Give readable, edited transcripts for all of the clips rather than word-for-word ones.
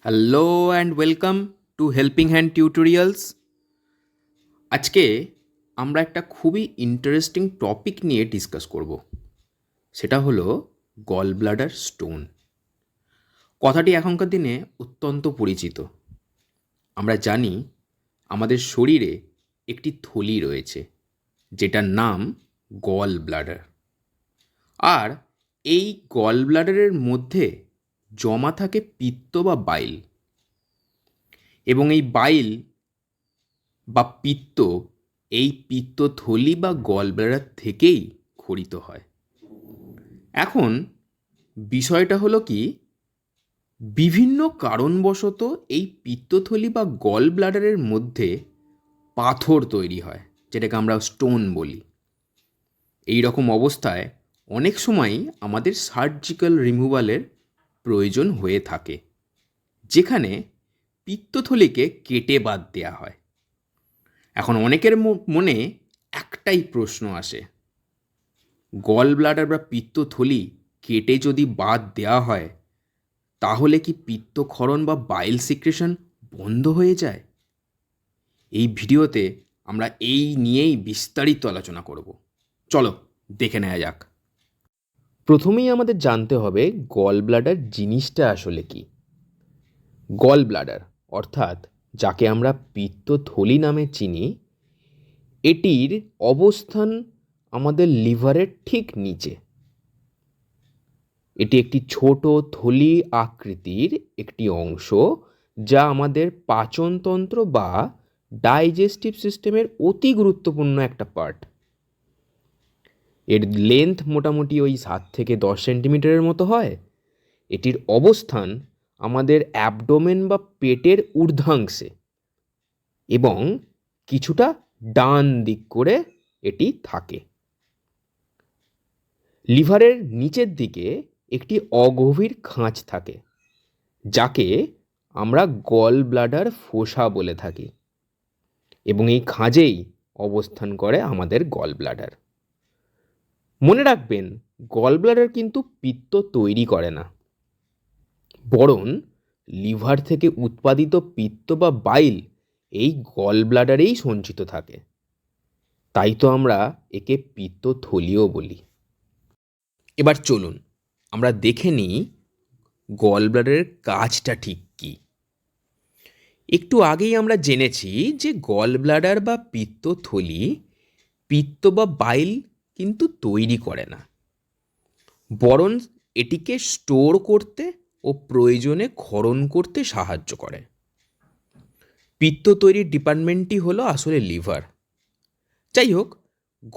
Hello and welcome to helping hand tutorials. আজকে আমরা একটা খুবই ইন্টারেস্টিং টপিক নিয়ে ডিসকাস করব। সেটা হলো গল ব্লাডার স্টোন। কথাটি এখনকার দিনে অত্যন্ত পরিচিত। আমরা জানি আমাদের শরীরে একটি থলি রয়েছে যেটার নাম গল ব্লাডার। আর এই গল ব্লাডারের মধ্যে জমা থাকে পিত্ত বা বাইল, এবং এই বাইল বা পিত্ত এই পিত্তথলি বা গলব্লাডার থেকেই ক্ষরিত হয়। এখন বিষয়টা হলো কি, বিভিন্ন কারণবশত এই পিত্তথলি বা গল ব্লাডারের মধ্যে পাথর তৈরি হয়, যেটাকে আমরা স্টোন বলি। এই রকম অবস্থায় অনেক সময়ই আমাদের সার্জিক্যাল রিমুভালের প্রয়োজন হয়ে থাকে, যেখানে পিত্তথলিকে কেটে বাদ দেওয়া হয়। এখন অনেকের মনে একটাই প্রশ্ন আসে, গল ব্লাডার বা পিত্তথলি কেটে যদি বাদ দেওয়া হয় তাহলে কি পিত্তক্ষরণ বা বাইল সিক্রেশন বন্ধ হয়ে যায়? এই ভিডিওতে আমরা এই নিয়েই বিস্তারিত আলোচনা করব। চলো দেখে নেওয়া যাক। প্রথমেই আমাদের জানতে হবে গল ব্লাডার জিনিসটা আসলে কি। গল ব্লাডার অর্থাৎ যাকে আমরা পিত্তথলি নামে চিনি, এটির অবস্থান আমাদের লিভারের ঠিক নিচে। এটি একটি ছোট থলি আকৃতির একটি অংশ, যা আমাদের পাচনতন্ত্র বা ডাইজেস্টিভ সিস্টেমের অতি গুরুত্বপূর্ণ একটা পার্ট। এর লেন্থ মোটামুটি ওই 7 থেকে 10 সেন্টিমিটারের মতো হয়। এটির অবস্থান আমাদের অ্যাবডোমেন বা পেটের ঊর্ধ্বাংশে এবং কিছুটা ডান দিক করে এটি থাকে। লিভারের নিচের দিকে একটি অগভীর খাঁজ থাকে, যাকে আমরা গল ব্লাডার ফোসা বলে থাকি, এবং এই খাঁজেই অবস্থান করে আমাদের গল ব্লাডার। মনে রাখবেন, গল ব্লাডার কিন্তু পিত্ত তৈরি করে না, বরং লিভার থেকে উৎপাদিত পিত্ত বা বাইল এই গল ব্লাডারেই সঞ্চিত থাকে। তাই তো আমরা একে পিত্তথলিও বলি। এবার চলুন আমরা দেখে নিই গল ব্লাডারের কাজটা ঠিক কী। একটু আগেই আমরা জেনেছি যে গল ব্লাডার বা পিত্তথলি পিত্ত বা বাইল কিন্তু তৈরি করে না, বরং এটিকে স্টোর করতে ও প্রয়োজনে ক্ষরণ করতে সাহায্য করে। পিত্ত তৈরির ডিপার্টমেন্টটি হলো আসলে লিভার। যাই হোক,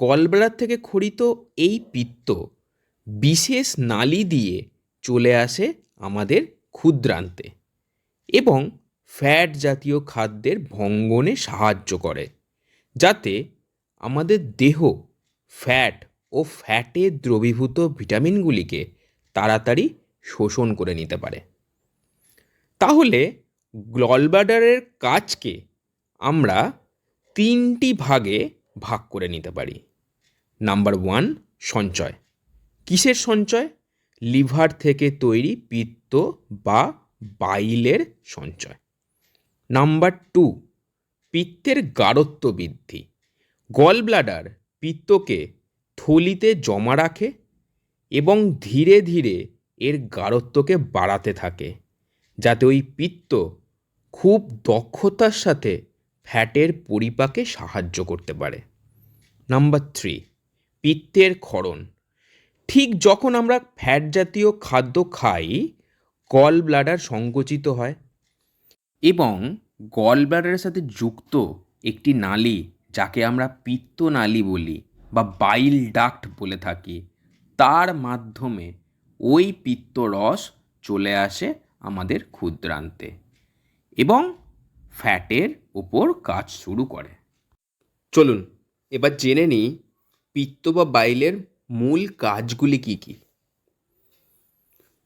গল ব্লাডার থেকে ক্ষরিত এই পিত্ত বিশেষ নালি দিয়ে চলে আসে আমাদের ক্ষুদ্রান্তে এবং ফ্যাট জাতীয় খাদ্যের ভঙ্গনে সাহায্য করে, যাতে আমাদের দেহ ফ্যাট ও ফ্যাটে দ্রবীভূত ভিটামিনগুলিকে তাড়াতাড়ি শোষণ করে নিতে পারে। তাহলে গল ব্লাডারের কাজকে আমরা 3টি ভাগে ভাগ করে নিতে পারি। নাম্বার 1, সঞ্চয়। কিসের সঞ্চয়? লিভার থেকে তৈরি পিত্ত বা বাইলের সঞ্চয়। নাম্বার 2, পিত্তের গাঢ়ত্ব বৃদ্ধি। গল ব্লাডার পিত্তকে থলিতে জমা রাখে এবং ধীরে ধীরে এর গাঢ়ত্বকে বাড়াতে থাকে, যাতে ওই পিত্ত খুব দক্ষতার সাথে ফ্যাটের পরিপাকে সাহায্য করতে পারে। নাম্বার 3, পিত্তের ক্ষরণ। ঠিক যখন আমরা ফ্যাট জাতীয় খাদ্য খাই, গল ব্লাডার সংকুচিত হয় এবং গল ব্লাডারের সাথে যুক্ত একটি নালি, যাকে আমরা পিত্ত নালি বলি বা বাইল ডাক্ট বলে থাকি, তার মাধ্যমে ওই পিত্তরস চলে আসে আমাদের ক্ষুদ্রান্তে এবং ফ্যাটের উপর কাজ শুরু করে। চলুন এবার জেনে নিই পিত্ত বা বাইলের মূল কাজগুলি কি কি।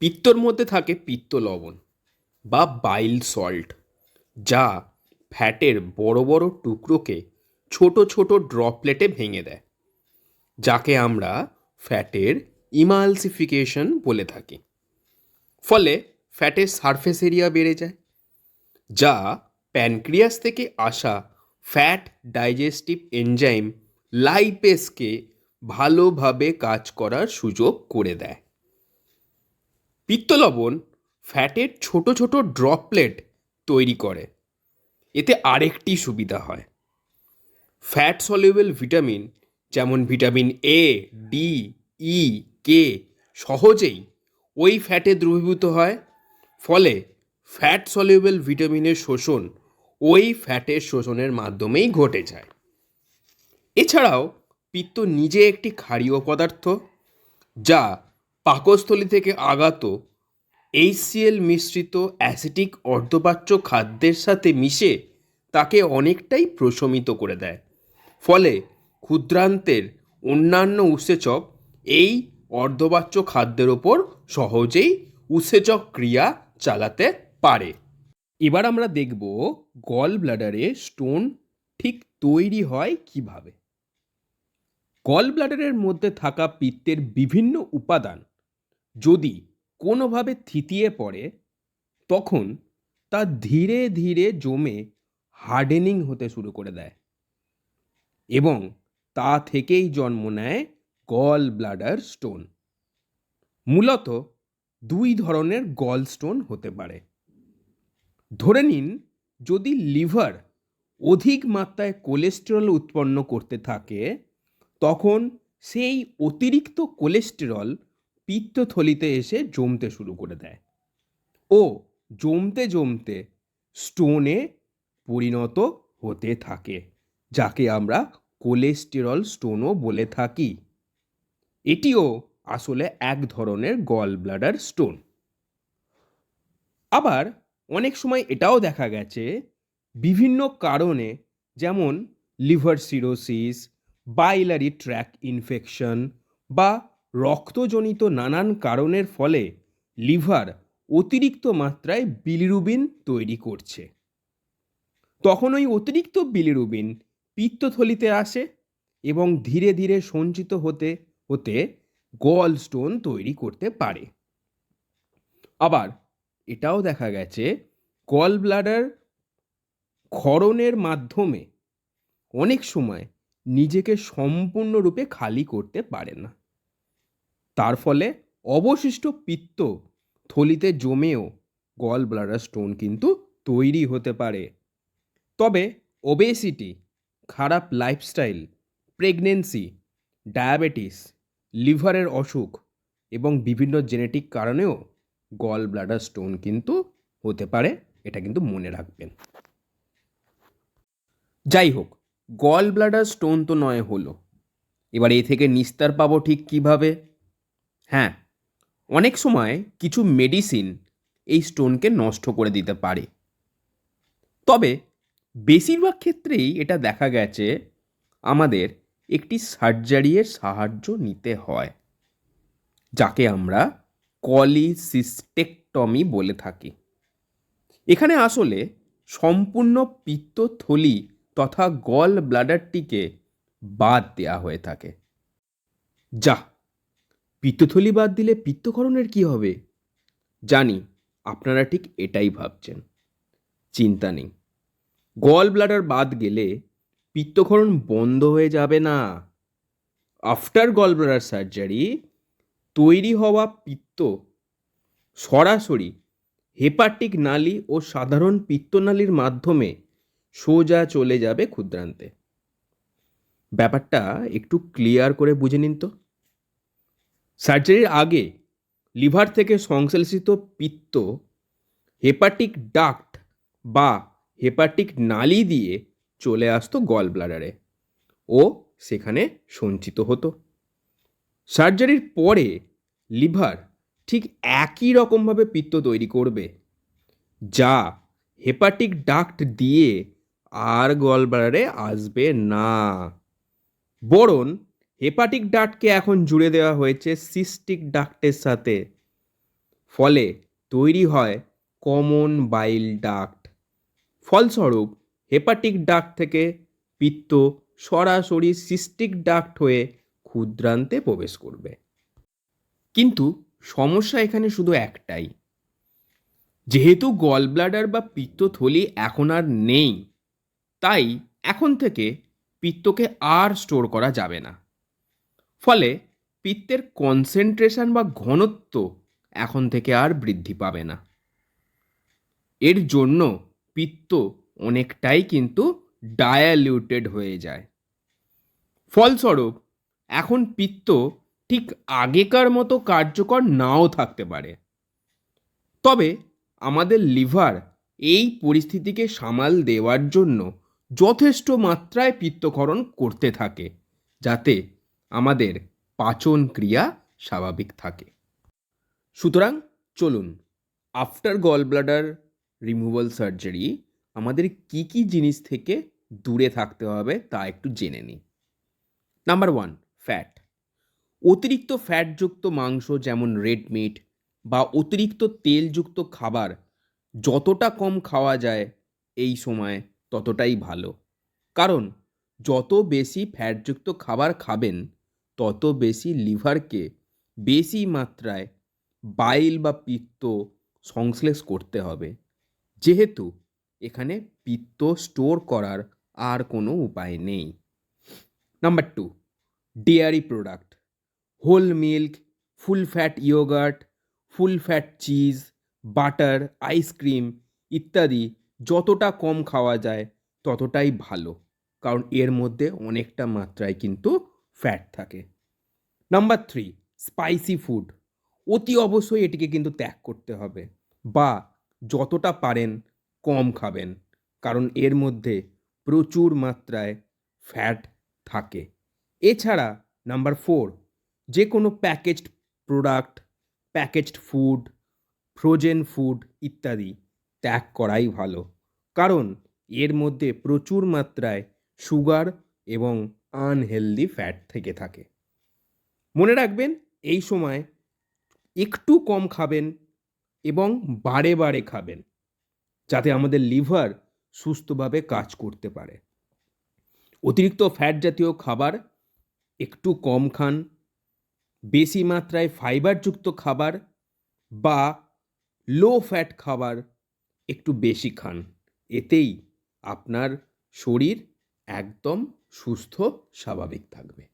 পিত্তর মধ্যে থাকে পিত্ত লবণ বা বাইল সল্ট, যা ফ্যাটের বড় বড় টুকরোকে ছোট ছোট ড্রপলেটে ভেঙে দেয়, যাকে আমরা ফ্যাটের ইমালসিফিকেশন বলে থাকি। ফলে ফ্যাটের সারফেস এরিয়া বেড়ে যায় যা প্যানক্রিয়াস থেকে আসা ফ্যাট ডাইজেস্টিভ এনজাইম লাইপেসকে ভালোভাবে কাজ করার সুযোগ করে দেয়। পিত্তলবণ ফ্যাটের ছোট ছোট ড্রপলেট তৈরি করে। এতে আরেকটি সুবিধা হয়, ফ্যাট সলিউবল ভিটামিন যেমন ভিটামিন এ, ডি, ই, কে সহজেই ওই ফ্যাটে দ্রবীভূত হয়। ফলে ফ্যাট সলিউবল ভিটামিনের শোষণ ওই ফ্যাটের শোষণের মাধ্যমেই ঘটে যায়। এছাড়াও পিত্ত নিজে একটি ক্ষারীয় পদার্থ, যা পাকস্থলী থেকে আগত HCl মিশ্রিত অ্যাসিটিক অর্ধপাচ্য খাদ্যের সাথে মিশে তাকে অনেকটাই প্রশমিত করে দেয়। ফলে ক্ষুদ্রান্তের অন্যান্য উৎসেচক এই অর্ধপাচ্য খাদ্যের ওপর সহজেই উৎসেচক ক্রিয়া চালাতে পারে। এবার আমরা দেখব গল ব্লাডারে স্টোন ঠিক তৈরি হয় কিভাবে। গল ব্লাডারের মধ্যে থাকা পিত্তের বিভিন্ন উপাদান যদি কোনোভাবে থিতিয়ে পড়ে, তখন তা ধীরে ধীরে জমে হার্ডেনিং হতে শুরু করে দেয় এবং তা থেকেই জন্ম নেয় গল ব্লাডার স্টোন। মূলত দুই ধরনের গল স্টোন হতে পারে। ধরে নিন, যদি লিভার অধিক মাত্রায় কোলেস্টেরল উৎপন্ন করতে থাকে, তখন সেই অতিরিক্ত কোলেস্টেরল পিত্তথলিতে এসে জমতে শুরু করে দেয় ও জমতে জমতে স্টোনে পরিণত হতে থাকে, যাকে আমরা কোলেস্টেরল স্টোনও বলে থাকি। এটিও আসলে এক ধরনের গল ব্লাডার স্টোন। আবার অনেক সময় এটাও দেখা গেছে বিভিন্ন কারণে, যেমন লিভার সিরোসিস, বাইলারি ট্র্যাক্ট ইনফেকশন বা রক্তজনিত নানান কারণের ফলে লিভার অতিরিক্ত মাত্রায় বিলিরুবিন তৈরি করছে। তখন ওই অতিরিক্ত বিলিরুবিন পিত্তথলিতে আসে এবং ধীরে ধীরে সঞ্চিত হতে হতে গল স্টোন তৈরি করতে পারে। আবার এটাও দেখা গেছে গল ব্লাডার ক্ষরণের মাধ্যমে অনেক সময় নিজেকে সম্পূর্ণরূপে খালি করতে পারে না। তার ফলে অবশিষ্ট পিত্ত থলিতে জমেও গল ব্লাডার স্টোন কিন্তু তৈরি হতে পারে। তবে ওবেসিটি, খারাপ লাইফস্টাইল, প্রেগনেন্সি, ডায়াবেটিস, লিভারের অসুখ এবং বিভিন্ন জেনেটিক কারণেও গল ব্লাডার স্টোন কিন্তু হতে পারে, এটা কিন্তু মনে রাখবেন। যাই হোক, গল ব্লাডার স্টোন তো নয় হলো, এবার এ থেকে নিস্তার পাবো ঠিক কিভাবে? হ্যাঁ, অনেক সময় কিছু মেডিসিন এই স্টোনকে নষ্ট করে দিতে পারে। তবে বেশিরভাগ ক্ষেত্রেই এটা দেখা গেছে আমাদের একটি সার্জারির সাহায্য নিতে হয়, যাকে আমরা কলিসিস্টেকটমি বলে থাকি। এখানে আসলে সম্পূর্ণ পিত্তথলি তথা গল ব্লাডারটিকে বাদ দেওয়া হয়ে থাকে। যা, পিত্তথলি বাদ দিলে পিত্তক্ষরণের কি হবে? জানি আপনারা ঠিক এটাই ভাবছেন। চিন্তা নেই, গল ব্লাডার বাদ গেলে পিত্তক্ষরণ বন্ধ হয়ে যাবে না। আফটার গল ব্লাডার সার্জারি তৈরি হওয়া পিত্ত সরাসরি হেপাটিক নালী ও সাধারণ পিত্তনালীর মাধ্যমে সোজা চলে যাবে ক্ষুদ্রান্তে। ব্যাপারটা একটু ক্লিয়ার করে বুঝে নিন তো। সার্জারির আগে লিভার থেকে সংশ্লেষিত পিত্ত হেপাটিক ডাক্ট বা হেপাটিক নালী দিয়ে চলে আসতো গল ব্লাডারে ও সেখানে সঞ্চিত হতো। সার্জারির পরে লিভার ঠিক একই রকমভাবে পিত্ত তৈরি করবে, যা হেপাটিক ডাক্ট দিয়ে আর গল ব্লাডারে আসবে না। বরং হেপাটিক ডাক্টকে এখন জুড়ে দেওয়া হয়েছে সিস্টিক ডাক্টের সাথে। ফলে তৈরি হয় কমন বাইল ডাক্ট। ফলস্বরূপ হেপাটিক ডাক্ট থেকে পিত্ত সরাসরি সিস্টিক ডাক্ট হয়ে ক্ষুদ্রান্তে প্রবেশ করবে। কিন্তু সমস্যা এখানে শুধু একটাই, যেহেতু গল ব্লাডার বা পিত্তথলি এখন আর নেই, তাই এখন থেকে পিত্তকে আর স্টোর করা যাবে না। ফলে পিত্তের কনসেন্ট্রেশন বা ঘনত্ব এখন থেকে আর বৃদ্ধি পাবে না। এর জন্য পিত্ত অনেকটাই কিন্তু ডায়ালিউটেড হয়ে যায়। ফলস্বরূপ এখন পিত্ত ঠিক আগেকার মতো কার্যকর নাও থাকতে পারে। তবে আমাদের লিভার এই পরিস্থিতিকে সামাল দেওয়ার জন্য যথেষ্ট মাত্রায় পিত্তক্ষরণ করতে থাকে, যাতে আমাদের পাচন ক্রিয়া স্বাভাবিক থাকে। সুতরাং চলুন, after gallbladder removal surgery আমাদের কি কি জিনিস থেকে দূরে থাকতে হবে তা একটু জেনে নিই। Number 1, fat. অতিরিক্ত ফ্যাটযুক্ত মাংস যেমন রেড মিট বা অতিরিক্ত তেলযুক্ত খাবার যতটা কম খাওয়া যায় এই সময় ততটাই ভালো। কারণ যত বেশি ফ্যাটযুক্ত খাবার খাবেন তত বেশি লিভারকে বেশি মাত্রায় বাইল বা পিত্ত সংশ্লেষ করতে হবে, যেহেতু এখানে পিত্ত স্টোর করার আর কোনো উপায় নেই। Number 2, dairy product. Whole milk, full fat yogurt, full fat cheese, butter, ice cream ইত্যাদি যতটা কম খাওয়া যায় ততটাই ভালো, কারণ এর মধ্যে অনেকটা মাত্রায় কিন্তু ফ্যাট থাকে। Number 3, spicy food. অতি অবশ্যই এটিকে কিন্তু ত্যাগ করতে হবে, বা যতটা পারেন কম খাবেন, কারণ এর মধ্যে প্রচুর মাত্রায় ফ্যাট থাকে। এছাড়া নাম্বার 4, যে কোনো packaged product, packaged food, frozen food ইত্যাদি ত্যাগ করাই ভালো, কারণ এর মধ্যে প্রচুর মাত্রায় সুগার এবং আনহেলদি ফ্যাট থেকে থাকে। মনে রাখবেন, এই সময় একটু কম খাবেন এবং বারে বারে খাবেন, যাতে আমাদের লিভার সুস্থভাবে কাজ করতে পারে। অতিরিক্ত ফ্যাট জাতীয় খাবার একটু কম খান, বেশি মাত্রায় ফাইবারযুক্ত খাবার বা লো ফ্যাট খাবার একটু বেশি খান। এতেই আপনার শরীর একদম সুস্থ স্বাভাবিক থাকবে।